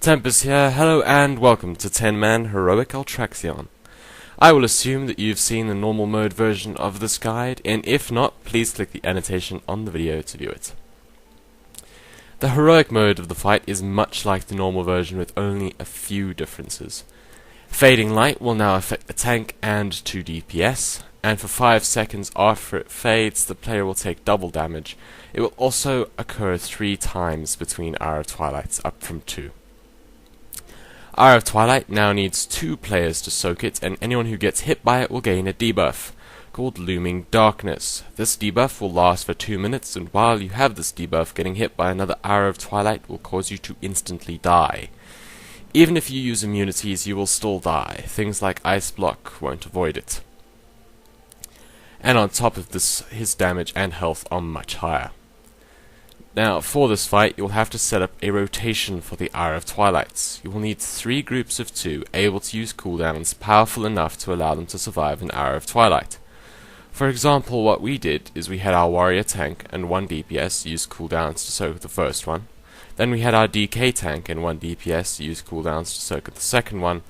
DGTempus here, hello and welcome to 10-man Heroic Ultraxion. I will assume that you've seen the normal mode version of this guide, and if not, please click the annotation on the video to view it. The heroic mode of the fight is much like the normal version with only a few differences. Fading light will now affect the tank and 2 DPS, and for 5 seconds after it fades, the player will take double damage. It will also occur 3 times between Hour of Twilights, up from 2. Hour of Twilight now needs 2 players to soak it, and anyone who gets hit by it will gain a debuff, called Looming Darkness. This debuff will last for 2 minutes, and while you have this debuff, getting hit by another Hour of Twilight will cause you to instantly die. Even if you use immunities, you will still die. Things like Ice Block won't avoid it. And on top of this, his damage and health are much higher. Now, for this fight, you'll have to set up a rotation for the Hour of Twilights. You will need 3 groups of 2 able to use cooldowns powerful enough to allow them to survive an Hour of Twilight. For example, what we did is we had our warrior tank and 1 DPS use cooldowns to soak the first one. Then we had our DK tank and 1 DPS use cooldowns to soak the second one,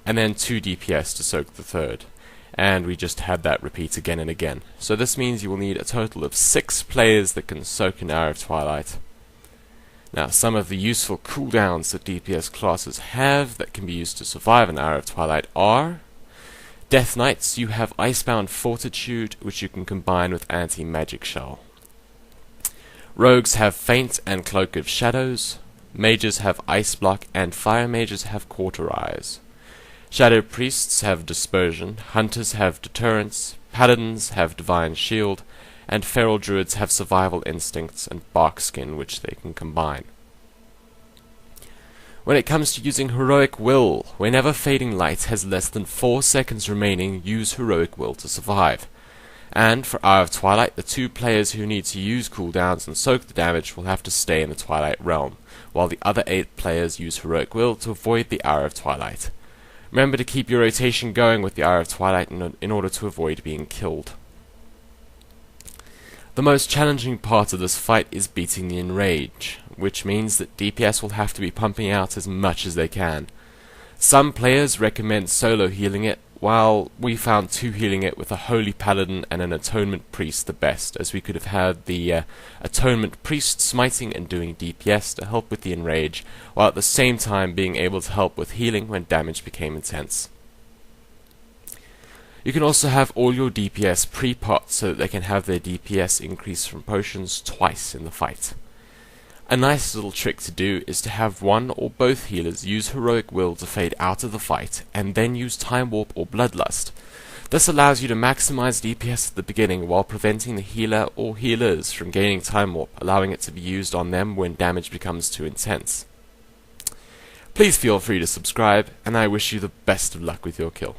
and then 2 DPS to soak the third. And we just had that repeat again and again. So this means you will need a total of 6 players that can soak an Hour of Twilight. Now, some of the useful cooldowns that DPS classes have that can be used to survive an Hour of Twilight are: Deathknights, you have icebound fortitude, which you can combine with anti-magic shell. Rogues have feint and cloak of shadows. Mages have ice block, and fire mages have cauterize. Shadow priests have dispersion, hunters have deterrence, paladins have divine shield, and feral druids have survival instincts and barkskin, which they can combine. When it comes to using heroic will, whenever fading light has less than 4 seconds remaining, use heroic will to survive. And for Hour of Twilight, the 2 players who need to use cooldowns and soak the damage will have to stay in the Twilight realm, while the other 8 players use heroic will to avoid the Hour of Twilight. Remember to keep your rotation going with the Hour of Twilight in order to avoid being killed. The most challenging part of this fight is beating the enrage, which means that DPS will have to be pumping out as much as they can. Some players recommend solo healing it, while we found 2 healing it with a holy paladin and an atonement priest the best, as we could have had the atonement priest smiting and doing DPS to help with the enrage, while at the same time being able to help with healing when damage became intense. You can also have all your DPS pre-pot so that they can have their DPS increase from potions twice in the fight. A nice little trick to do is to have one or both healers use heroic will to fade out of the fight, and then use time warp or bloodlust. This allows you to maximize DPS at the beginning while preventing the healer or healers from gaining time warp, allowing it to be used on them when damage becomes too intense. Please feel free to subscribe, and I wish you the best of luck with your kill.